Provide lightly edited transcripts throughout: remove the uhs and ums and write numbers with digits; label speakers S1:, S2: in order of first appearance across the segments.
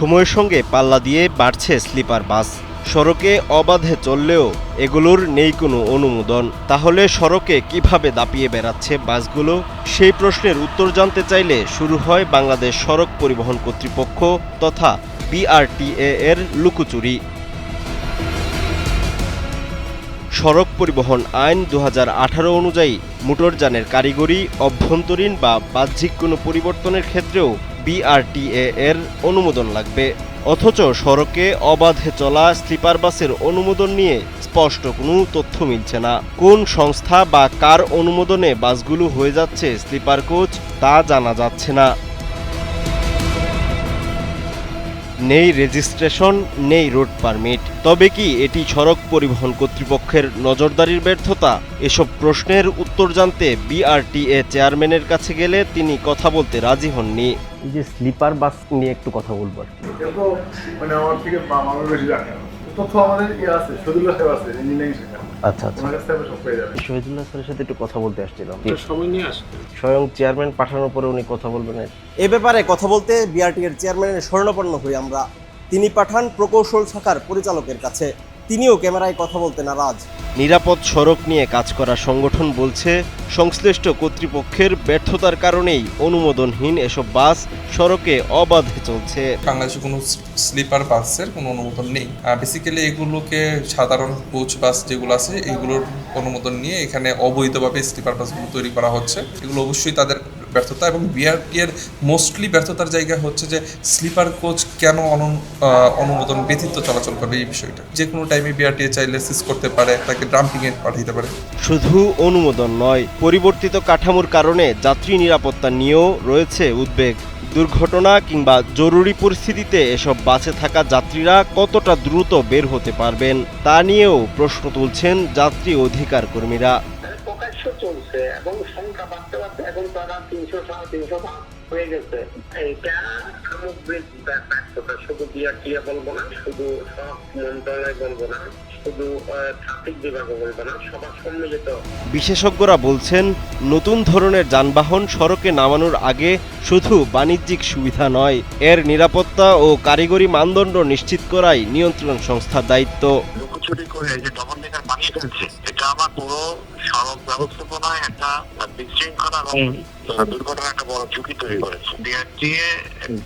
S1: সময়ের সঙ্গে পাল্লা দিয়ে বাড়ছে স্লিপার বাস। সড়কে অবাধে চললেও এগুলোর নেই কোনো অনুমোদন। তাহলে সড়কে কিভাবে দাপিয়ে বেড়াচ্ছে বাসগুলো? সেই প্রশ্নের উত্তর জানতে চাইলে শুরু হয় বাংলাদেশ সড়ক পরিবহন কর্তৃপক্ষ তথা বিআরটিএ এর লুকোচুরি। সড়ক পরিবহন আইন ২০১৮ অনুযায়ী মোটরযানের কারিগরি, অভ্যন্তরীণ বা বাহ্যিক কোনো পরিবর্তনের ক্ষেত্রেও বিআরটিএ এর অনুমোদন লাগবে। অথচ সড়কে অবাধে চলা স্লিপার বাসের অনুমোদন নিয়ে স্পষ্ট কোনো তথ্য মিলছে না। কোন সংস্থা বা কার অনুমোদনে বাসগুলো হয়ে যাচ্ছে স্লিপার কোচ তা জানা যাচ্ছে না। নেই রেজিস্ট্রেশন, নেই রোড পারমিট। তবে কি এটি সড়ক পরিবহন কর্তৃপক্ষের নজরদারির ব্যর্থতা? এসব প্রশ্নের উত্তর জানতে বিআরটিএ চেয়ারম্যানের কাছে গেলে তিনি কথা বলতে রাজি হননি। এই যে স্লিপার বাস নিয়ে একটু কথা বলবো।
S2: আমার থেকে বেশি জানে তথ্য আমাদের আছে, শহীদুল্লাহ সাহেব আছে, ইঞ্জিনিয়ারিং শাখা।
S1: আচ্ছা আচ্ছা,
S2: সব পেয়ে যাবে।
S1: শহীদুল্লাহ স্যারের সাথে একটু কথা বলতে আসছিলাম।
S2: সময় নিয়ে আসবে
S1: স্বয়ং চেয়ারম্যান পাঠানোর পরে উনি কথা বলবেন।
S3: এ ব্যাপারে কথা বলতে বিআরটি এর চেয়ারম্যানের শরণাপন্ন হই আমরা। তিনি পাঠান প্রকৌশল শাখার পরিচালকের কাছে। তিনিও ক্যামেরায় কথা বলতে নারাজ।
S1: নিরাপদ সড়ক নিয়ে কাজ করা সংগঠন বলছে, সংশ্লিষ্ট কর্তৃপক্ষের ব্যর্থতার কারণেই অনুমোদনহীন এসব বাস সড়কে অবাধে চলছে।
S4: বাংলাদেশে কোনো স্লিপার বাসের কোনো অনুমোদন নেই। বেসিক্যালি এগুলোকে সাধারণ কোচ বাস যেগুলো আছে এগুলোর অনুমোদন নিয়ে এখানে অবৈধভাবে স্লিপার বাসগুলো তৈরি করা হচ্ছে। এগুলো অবশ্যই তাদের ব্যর্থতা, এবং বিআরটি এর মোস্টলি ব্যর্থতার জায়গা হচ্ছে যে স্লিপার কোচ কেন অনুমোদন ব্যতীত চলাচল করবে এই বিষয়টা। যে কোনো টাইমে বিআরটি চাইলে সিজ করতে পারে, তাকে ডাম্পিংয়ে পাঠাতে পারে।
S1: শুধু অনুমোদন নয়, পরিবর্তিত কাঠামোর কারণে যাত্রী নিরাপত্তা নিয়েও রয়েছে উদ্বেগ। দুর্ঘটনা কিংবা জরুরি পরিস্থিতিতে এসব বাসে থাকা যাত্রীরা কতটা দ্রুত বের হতে পারবেন তা নিয়েও প্রশ্ন তুলছেন যাত্রী অধিকার কর্মীরা।
S5: প্রকাশ্য চলছে এবং সংখ্যা বাড়তে বাড়তে এখন তারা ৩০০-৩৫০ হয়ে গেছে। এইটা সামগ্রিক ব্যর্থতা, শুধু বিআরটিএ বলবো না, শুধু সড়ক মন্ত্রণালয় বলবো না, শুধু ট্রাফিক বিভাগও বলবো না, সবার সম্মিলিত।
S1: বিশেষজ্ঞরা বলছেন, নতুন ধরনের যানবাহন সড়কে নামানোর আগে শুধু বাণিজ্যিক সুবিধা নয়, এর নিরাপত্তা ও কারিগরি মানদণ্ড নিশ্চিত করাই নিয়ন্ত্রণ সংস্থার দায়িত্ব।
S5: লুকোচুরি করে যে ডবল ডেকার বানিয়ে ফেলছে, এটা আমার পুরো সড়ক ব্যবস্থাপনায় একটা বিশৃঙ্খলা এবং দুর্ঘটনা একটা বড় ঝুঁকি তৈরি করেছে। বিআরটিএ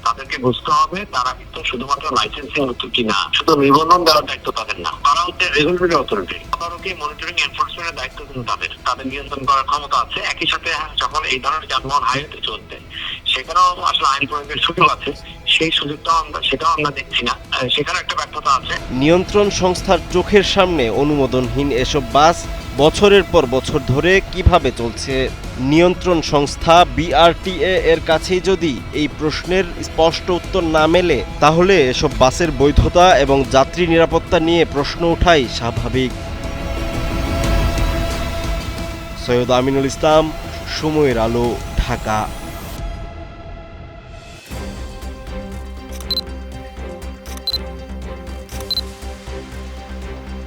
S5: তাদেরকে বুঝতে হবে তারা কিন্তু শুধুমাত্র লাইসেন্সিং কি না, শুধু নিবন্ধন দেওয়ার দায়িত্ব তাদের না, তারা হচ্ছে রেগুলেটরি অথরিটি। তদারকি, মনিটরিং, এনফোর্সমেন্টের দায়িত্ব কিন্তু তাদের নিয়ন্ত্রণ করার ক্ষমতা আছে। একই সাথে যখন এই ধরনের যানবাহন হাইওয়েতে চলতে, সেখানেও আসলে আইন প্রয়োগের সুযোগ আছে, সেই সুযোগটাও সেটাও আমরা দেখছি না, সেখানে একটা ব্যর্থতা আছে।
S1: নিয়ন্ত্রণ সংস্থার চোখের সামনে অনুমোদনহীন এসব বাস বছরের পর বছর ধরে কিভাবে চলছে? নিয়ন্ত্রণ সংস্থা বিআরটিএ এর কাছেই যদি এই প্রশ্নের স্পষ্ট উত্তর না মেলে, তাহলে এসব বাসের বৈধতা এবং যাত্রী নিরাপত্তা নিয়ে প্রশ্ন ওঠাই স্বাভাবিক। সৈয়দ আমিনুল ইসলাম, সময়ের আলো, ঢাকা।